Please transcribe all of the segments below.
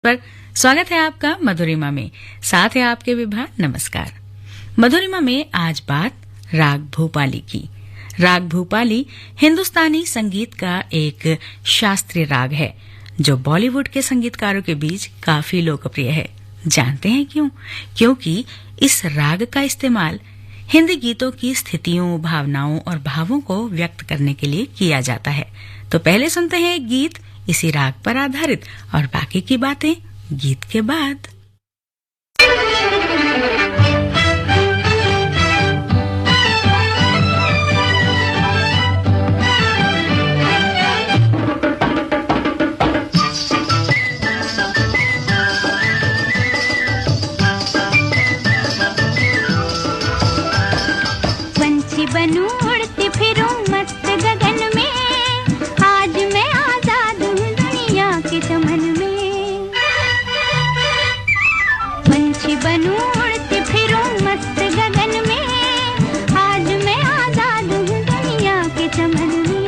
पर स्वागत है आपका मधुरिमा में। साथ है आपके विभा। नमस्कार। मधुरिमा में आज बात राग भूपाली की। राग भूपाली हिंदुस्तानी संगीत का एक शास्त्रीय राग है जो बॉलीवुड के संगीतकारों के बीच काफी लोकप्रिय है। जानते हैं क्यों? क्योंकि इस राग का इस्तेमाल हिंदी गीतों की स्थितियों, भावनाओं और भावों को व्यक्त करने के लिए किया जाता है। तो पहले सुनते हैं एक गीत इसी राग पर आधारित और बाकी की बातें गीत के बाद। पंछी बनूं उड़ती फिरूं मस्त गगन में, आज मैं आजाद हूँ दुनिया के चमन में। पंछी बनूं उड़ती फिरूं मस्त गगन में, आज मैं आजाद हूँ दुनिया के चमन में।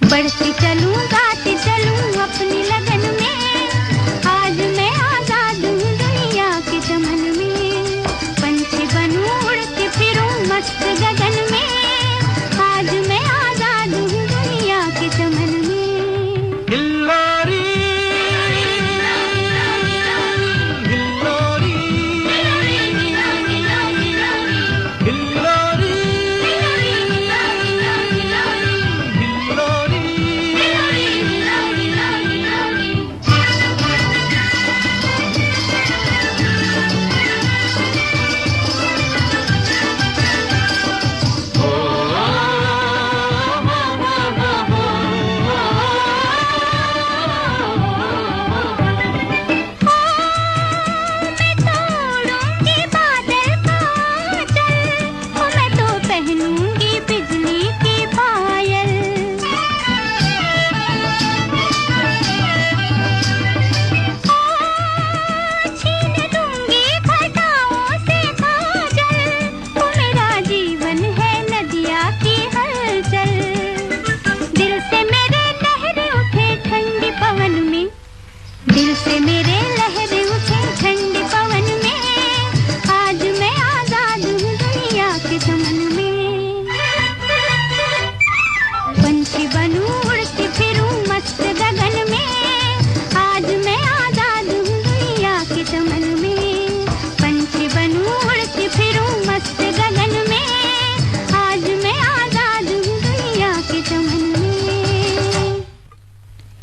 बढ़ती चलूं गाती चलूं अपनी लगन में, आज मैं आजाद हूँ दुनिया के चमन में। पंछी बनूं उड़ती फिरूं मस्त गगन में, आज मैं आजाद हूँ दुनिया के चमन में।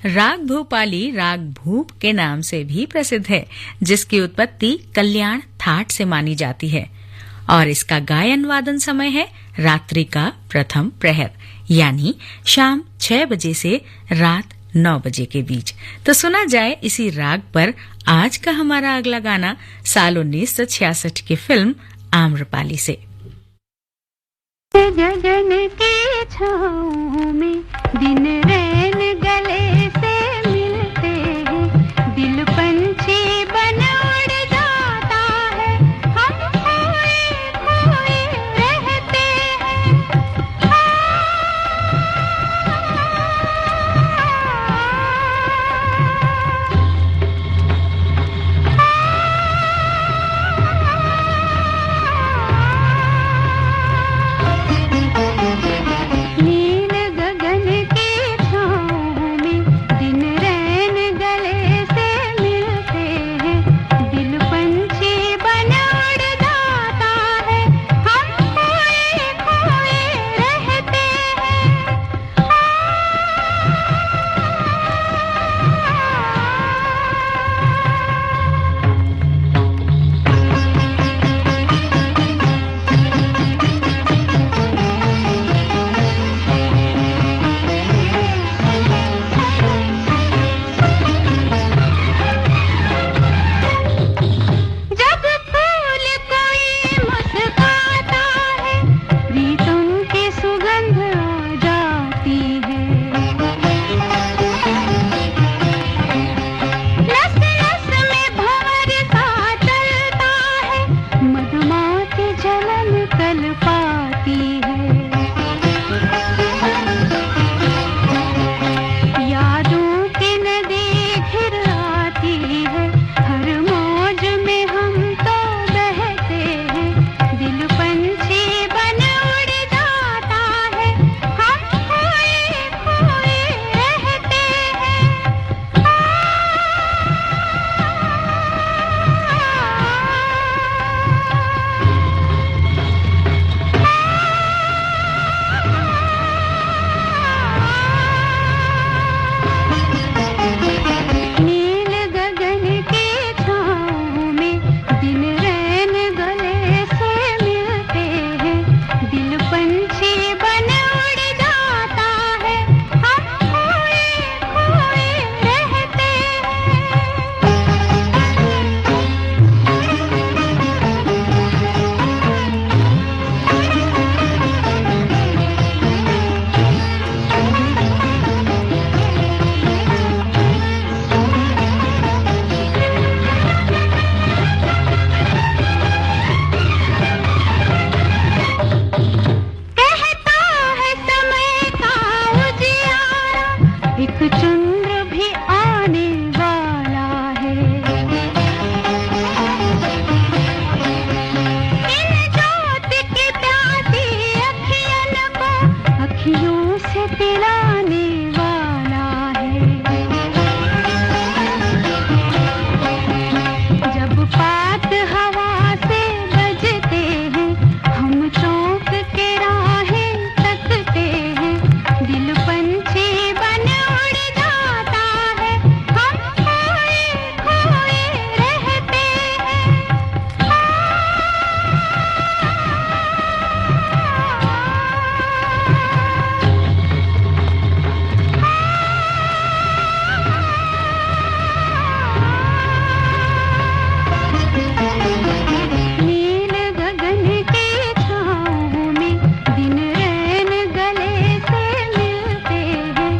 राग भूपाली राग भूप के नाम से भी प्रसिद्ध है, जिसकी उत्पत्ति कल्याण थाट से मानी जाती है और इसका गायन वादन समय है रात्रि का प्रथम प्रहर, यानी शाम 6 बजे से रात 9 बजे के बीच। तो सुना जाए इसी राग पर आज का हमारा अगला गाना साल 1966 की फिल्म आम्रपाली से। गगन की छाँव में दिन रैन गले से मिलते हैं, दिल पंछी बन उड़ जाता है, हम खोए खोए रहते हैं। नील गगन की छाँव में दिन रैन गले से मिलते हैं, दिल पंछी बन उड़ जाता है, हम खोए खोए रहते हैं। जब फूल कोई मुस्काता है, प्रीतम की सुगंध आ जाती है, नस नस में भंवर सा चलता है, मधुमाती जलन तल पाती है, यादों की नदी घिर आती है, हर मौज में हम तो बहते हैं, दिल पंछी बन उड़ जाता है, हम खोए खोए रहते हैं। नील गगन की छाँव में दिन रैन गले से मिलते हैं, दिल पंछी बन उड़ जाता है, हम खोए खोए रहते हैं। कहता है समय का उजियारा, एक चंद्र भी आने वाला है, इन ज्योति की प्यासी अखियन को अखियों से पिलाने वाला है। जब पात हवा से बजते हैं, हम चौंक के राहें तकते हैं, दिल पंछी बन उड़ जाता है, हम खोए खोए रहते हैं। नील गगन की छाँव में दिन रैन गले से मिलते हैं,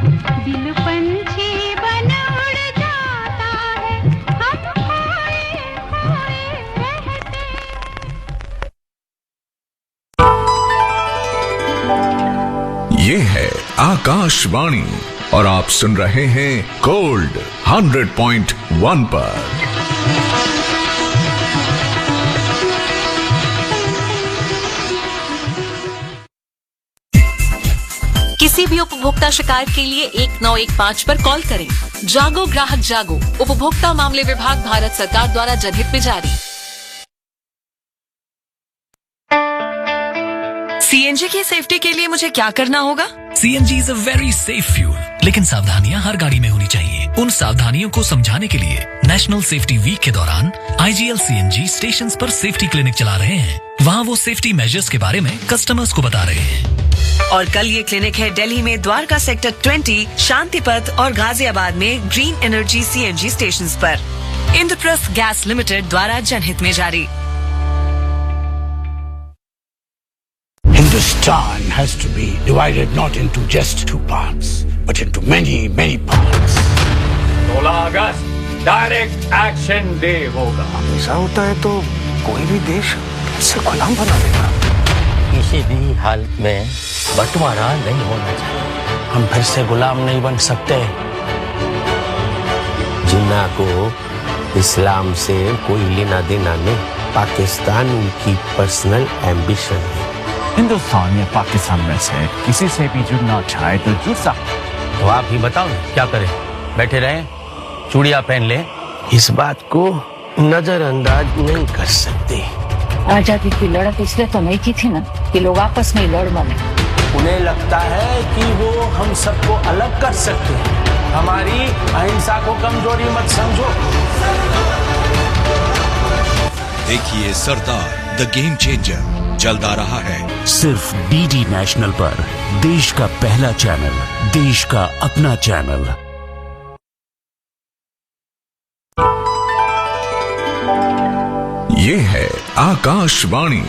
दिल पंछी बन उड़ जाता है, हम खोए खोए रहते हैं। ये है आकाशवाणी और आप सुन रहे हैं गोल्ड 100.1 पर। किसी भी उपभोक्ता शिकायत के लिए 1915 पर कॉल करें। जागो ग्राहक जागो, उपभोक्ता मामले विभाग, भारत सरकार द्वारा जनहित में जारी। सीएनजी की सेफ्टी के लिए मुझे क्या करना होगा? CNG is a very safe fuel, लेकिन सावधानियां हर गाड़ी में होनी चाहिए। उन सावधानियों को समझाने के लिए नेशनल सेफ्टी वीक के दौरान IGL CNG स्टेशन पर सेफ्टी क्लिनिक चला रहे हैं। वहाँ वो सेफ्टी मेजर्स के बारे में कस्टमर्स को बता रहे हैं। और कल ये क्लिनिक है दिल्ली में द्वारका सेक्टर 20, शांतिपथ और गाजियाबाद में ग्रीन एनर्जी CNG स्टेशन पर। इंद्रप्रस्थ गैस लिमिटेड द्वारा जनहित में जारी। Hindustan has to be divided not into just two parts, but into many, many parts. 16 August direct action day होगा। ऐसा होता है तो कोई भी देश कैसे गुलाम बना देगा? किसी भी हालत में बंटवारा नहीं होना चाहिए। हम फिर से गुलाम नहीं बन सकते। जिन्ना को इस्लाम से कोई लेना देना नहीं। पाकिस्तान उनकी पर्सनल एम्बिशन है। हिंदुस्तान या पाकिस्तान में से किसी से भी जुड़ना चाहे तो जुड़ सकते। तो आप ही बताओ क्या करें? बैठे रहें, चूड़ियां पहन लें? इस बात को नजरअंदाज नहीं कर सकते। आजादी की लड़ाई इसलिए तो नहीं की थी ना कि लोग आपस में लड़ मरे। उन्हें लगता है कि वो हम सबको अलग कर सकते हैं। हमारी अहिंसा को कमजोरी मत समझो। देखिए सरदार द गेम चेंजर चलता रहा है सिर्फ DD नेशनल पर, देश का पहला चैनल, देश का अपना चैनल। ये है आकाशवाणी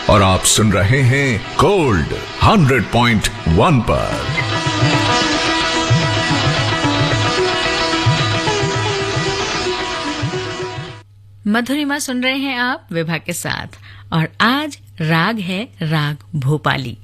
और आप सुन रहे हैं गोल्ड 100.1 पर। मधुरिमा सुन रहे हैं आप विभा के साथ, और आज राग है राग भोपाली।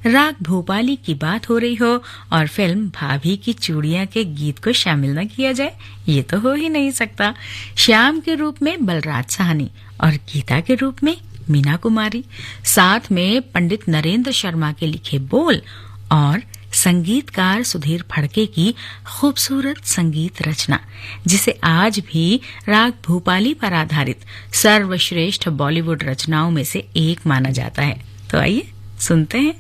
राग भोपाली की बात हो रही हो और फिल्म भाभी की चूड़ियां के गीत को शामिल न किया जाए, ये तो हो ही नहीं सकता। श्याम के रूप में बलराज साहनी और गीता के रूप में मीना कुमारी, साथ में पंडित नरेंद्र शर्मा के लिखे बोल और संगीतकार सुधीर फड़के की खूबसूरत संगीत रचना, जिसे आज भी राग भोपाली पर आधारित सर्वश्रेष्ठ बॉलीवुड रचनाओं में से एक माना जाता है। तो आइए सुनते हैं।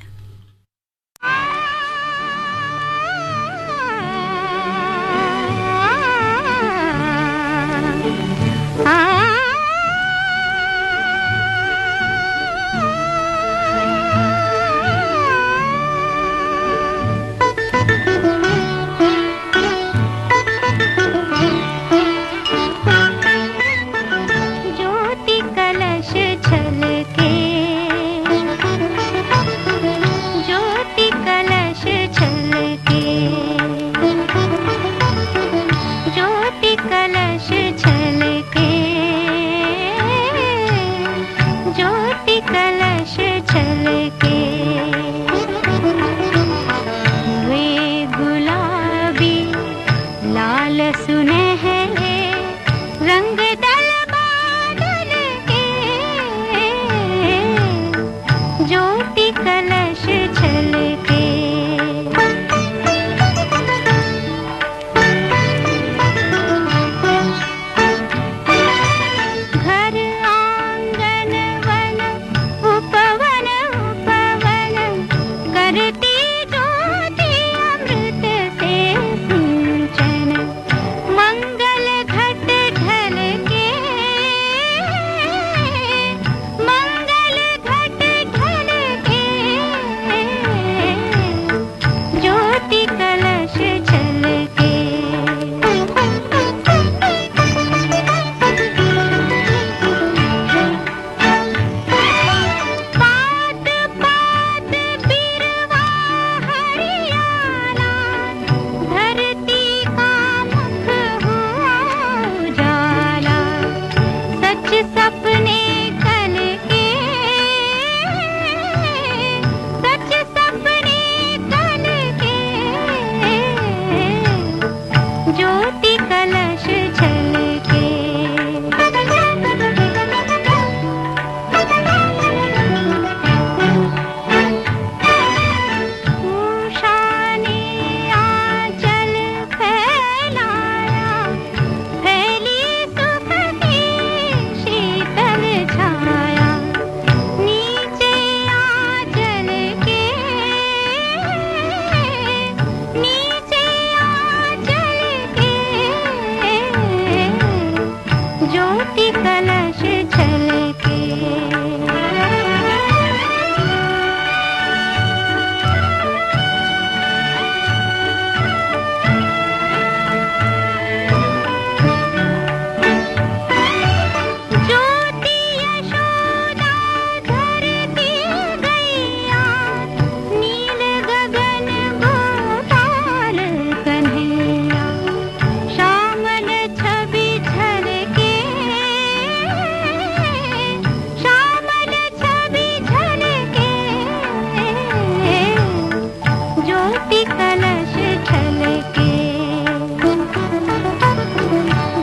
कलश छलके,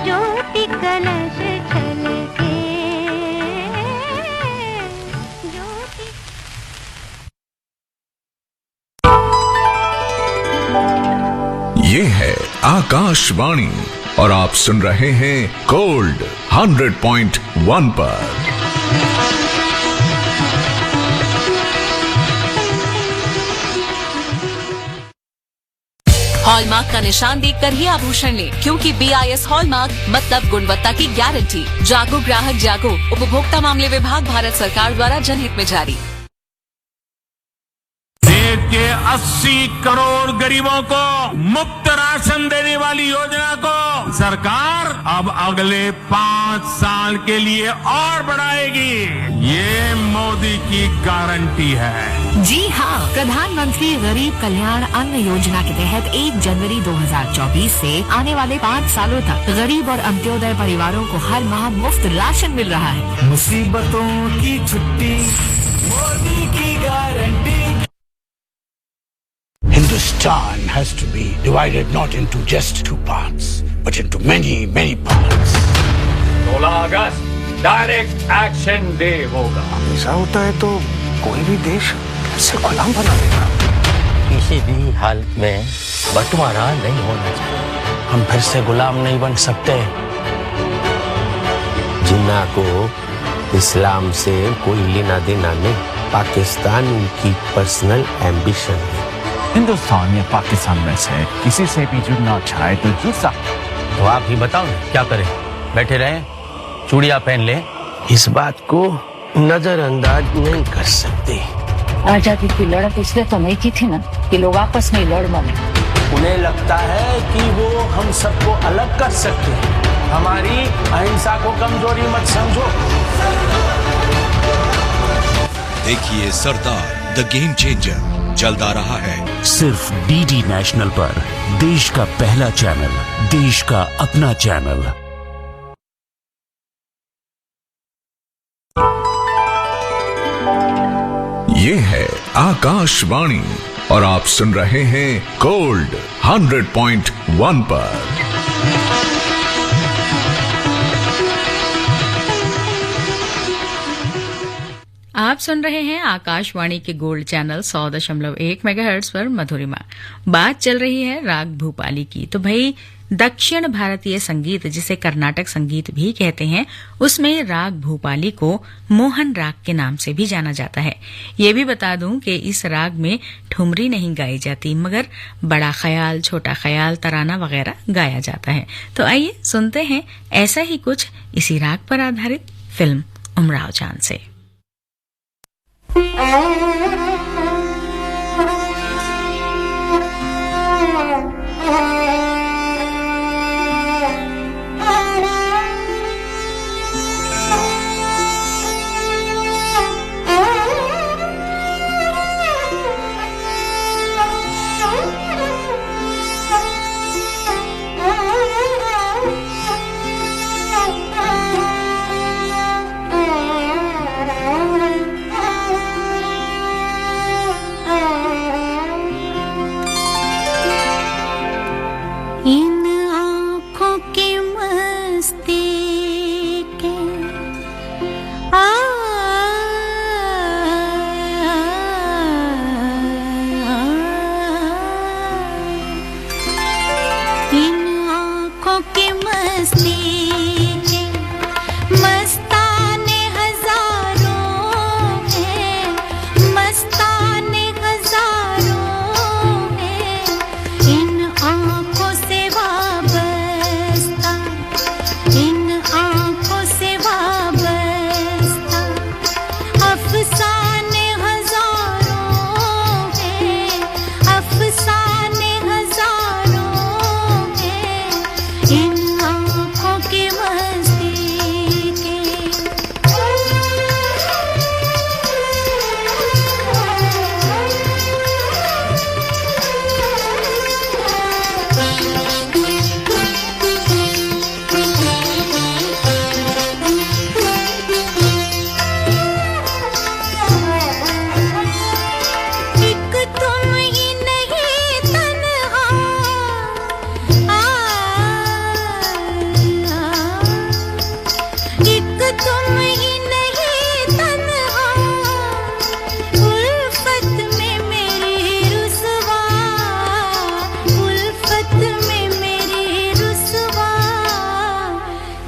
ज्योति कलश छलके, ज्योति। ये है आकाशवाणी और आप सुन रहे हैं गोल्ड 100.1 पर। हॉलमार्क का निशान देखकर ही आभूषण लें, क्योंकि BIS हॉलमार्क मतलब गुणवत्ता की गारंटी। जागो ग्राहक जागो, उपभोक्ता मामले विभाग, भारत सरकार द्वारा जनहित में जारी। देश के 80 करोड़ गरीबों को मुफ्त राशन देने वाली योजना को सरकार अब अगले 5 साल के लिए और बढ़ाएगी। ये मोदी की गारंटी है। जी हाँ, प्रधानमंत्री गरीब कल्याण अन्न योजना के तहत 1 जनवरी 2024 से आने वाले 5 सालों तक गरीब और अंत्योदय परिवारों को हर माह मुफ्त राशन मिल रहा है। मुसीबतों की छुट्टी, मोदी की guarantee. Hindustan has to be divided not into just 2 parts, but into many, many parts. 16 August direct action day होगा। ऐसा होता है तो कोई भी देश कैसे गुलाम बना देगा? किसी भी हालत में बंटवारा नहीं होना चाहिए। हम फिर से गुलाम नहीं बन सकते। जिन्ना को इस्लाम से कोई लेना देना नहीं। पाकिस्तान उनकी पर्सनल एम्बिशन है। हिंदुस्तान या पाकिस्तान में से किसी से भी जुड़ना चाहे तो जुड़ सकते। तो आप ही बताओ ना, क्या करें? बैठे रहें, चूड़ियां पहन लें। इस बात को नजरअंदाज नहीं कर सकते। आजादी की लड़त इसलिए तो नहीं की थी ना कि लोग आपस में लड़ मरे। उन्हें लगता है कि वो हम सबको अलग कर सकते हैं। हमारी अहिंसा को कमजोरी मत समझो। देखिए सरदार द गेम चेंजर जल्द आ रहा है सिर्फ DD नेशनल पर। देश का पहला चैनल, देश का अपना चैनल। ये है आकाशवाणी और आप सुन रहे हैं गोल्ड 100.1 पर। आप सुन रहे हैं आकाशवाणी के गोल्ड चैनल 100.1 मेगाहर्ट्ज पर मधुरिमा। बात चल रही है राग भूपाली की। तो भाई, दक्षिण भारतीय संगीत, जिसे कर्नाटक संगीत भी कहते हैं, उसमें राग भूपाली को मोहन राग के नाम से भी जाना जाता है। ये भी बता दूं कि इस राग में ठुमरी नहीं गाई जाती, मगर बड़ा ख्याल, छोटा ख्याल, तराना वगैरह गाया जाता है। तो आइए सुनते हैं ऐसा ही कुछ इसी राग पर आधारित फिल्म उमराव जान से।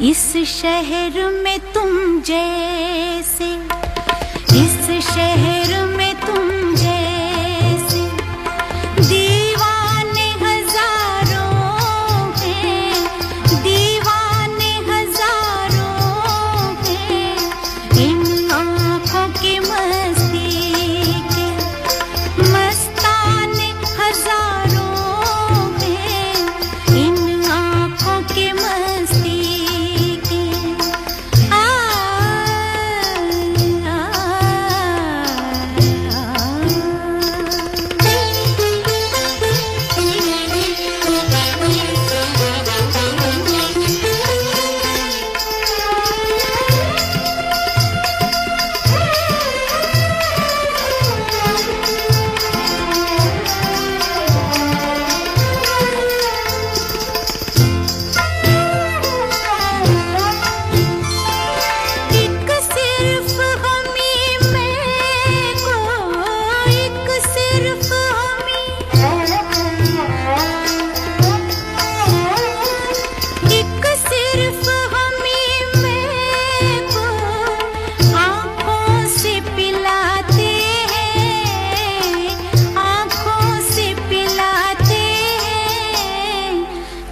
इस शहर में तुम जैसे, इस शहर में तुम जैसे दीवाने हजारों हैं, दीवाने हजारों हैं। इन आँखों की मस्ती के मस्ताने हजारों हैं, इन आँखों की मस्ती के।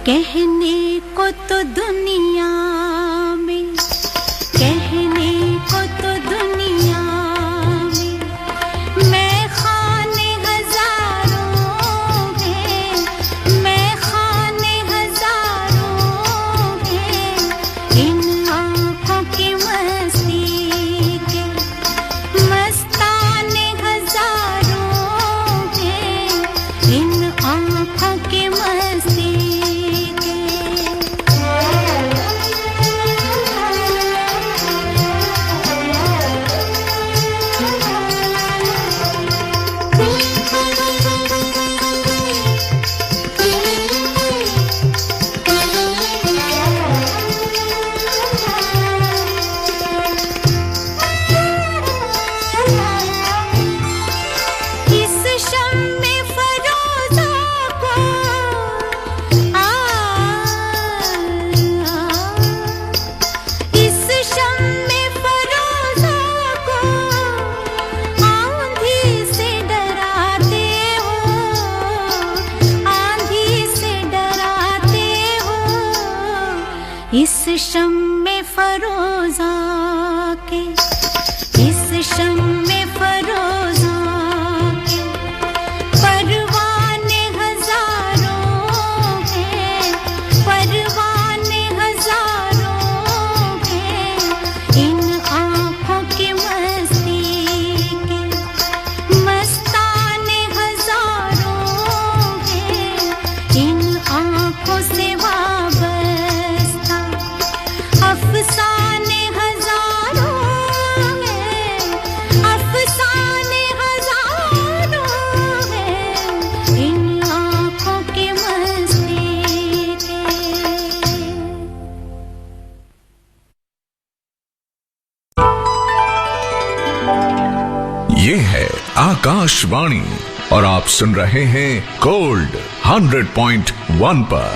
कहने को तो दुनिया में, कहने को तो दुनिया में मैं खाने हजारों हैं, मैं खाने हजारों हैं। इन आँखों की मस्ती के मस्ताने हजारों हैं, इन आँखों की मस्ती। इस शम्मे फरोज़ा के, इस शम्मे फरोज़ा के परवाने हजारों हैं, परवाने हजारों हैं। इन आँखों की मस्ती के मस्ताने हजारों हैं, इन आँखों से अफसाने हजारों हैं, अफसाने हजारों हैं। इन आँखों की मस्ती के। ये है आकाशवाणी और आप सुन रहे हैं गोल्ड 100.1 पर।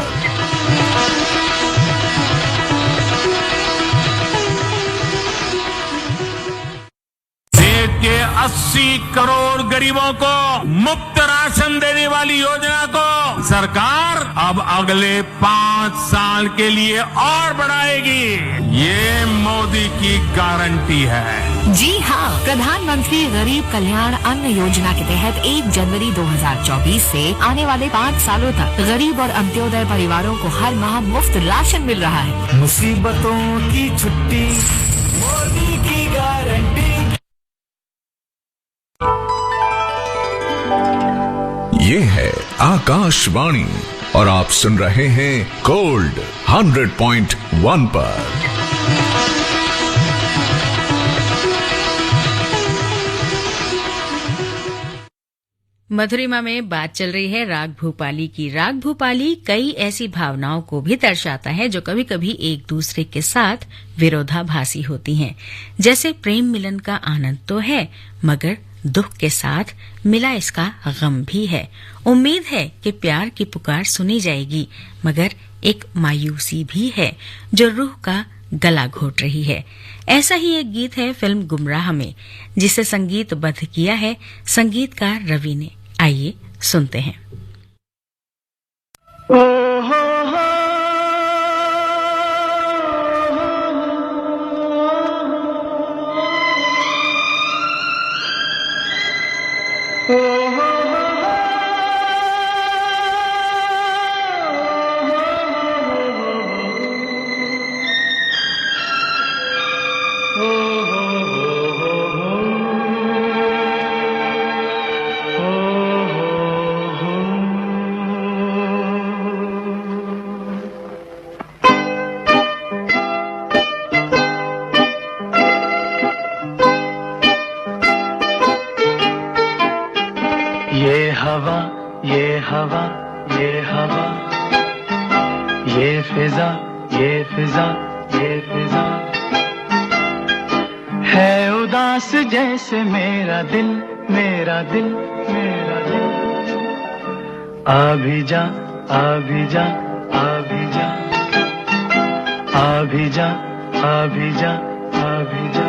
के 80 करोड़ गरीबों को मुफ्त राशन देने वाली योजना को सरकार अब अगले 5 साल के लिए और बढ़ाएगी। ये मोदी की गारंटी है। जी हाँ, प्रधानमंत्री गरीब कल्याण अन्न योजना के तहत 1 जनवरी 2024 से आने वाले 5 सालों तक गरीब और अंत्योदय परिवारों को हर माह मुफ्त राशन मिल रहा है। मुसीबतों की छुट्टी, मोदी की गारंटी। ये है आकाशवाणी और आप सुन रहे हैं गोल्ड 100.1 पर। मधुरिमा में बात चल रही है राग भूपाली की। राग भूपाली कई ऐसी भावनाओं को भी दर्शाता है जो कभी कभी एक दूसरे के साथ विरोधाभासी होती हैं। जैसे प्रेम मिलन का आनंद तो है, मगर दुख के साथ मिला इसका गम भी है। उम्मीद है कि प्यार की पुकार सुनी जाएगी, मगर एक मायूसी भी है जो रूह का गला घोट रही है। ऐसा ही एक गीत है फिल्म गुमराह में, जिसे संगीतबद्ध किया है संगीतकार रवि ने। आइए सुनते हैं। ये हवा, ये हवा, ये हवा, ये फिजा, ये फिजा, ये फिजा है उदास जैसे मेरा दिल, मेरा दिल, मेरा दिल। आ भी जा, आ भी जा, आ भी जा, आ भी जा, आ भी जा, आ भी जा।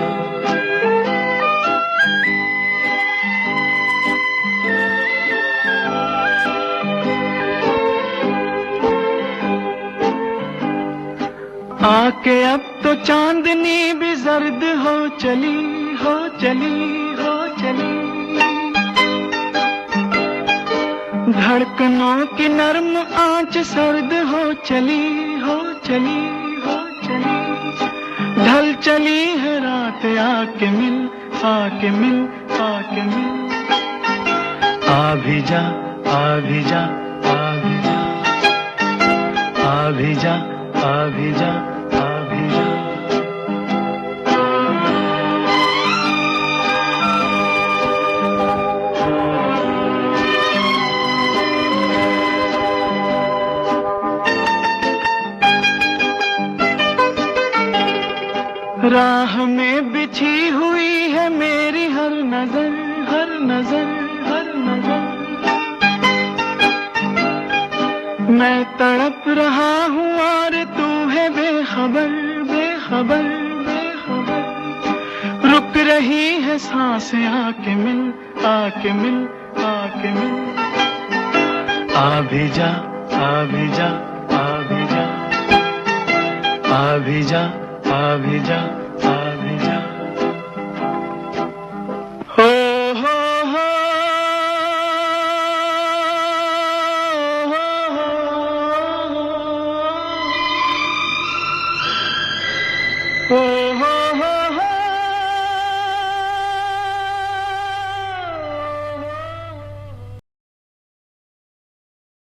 आके अब तो चांदनी भी जर्द हो चली, हो चली, हो चली। धड़कनों की नर्म आंच सर्द हो चली, हो चली, हो चली। ढल चली है रात, आके मिल, आके मिल, आके मिल। आ भी जा, आ भी जा, आ भी जा, आ भी जा, आ भी जा, आ भी जा। राह में बिछी हुई है मेरी हर नजर, हर नजर, हर नजर। मैं तड़प रहा हूँ और तू है बेखबर, बेखबर, बेखबर। रुक रही है सांसें, आके मिल, आके मिल, आके मिल। आ भी जा, आ भी जा, आ भी जा, आ भी जा, आ भी जा।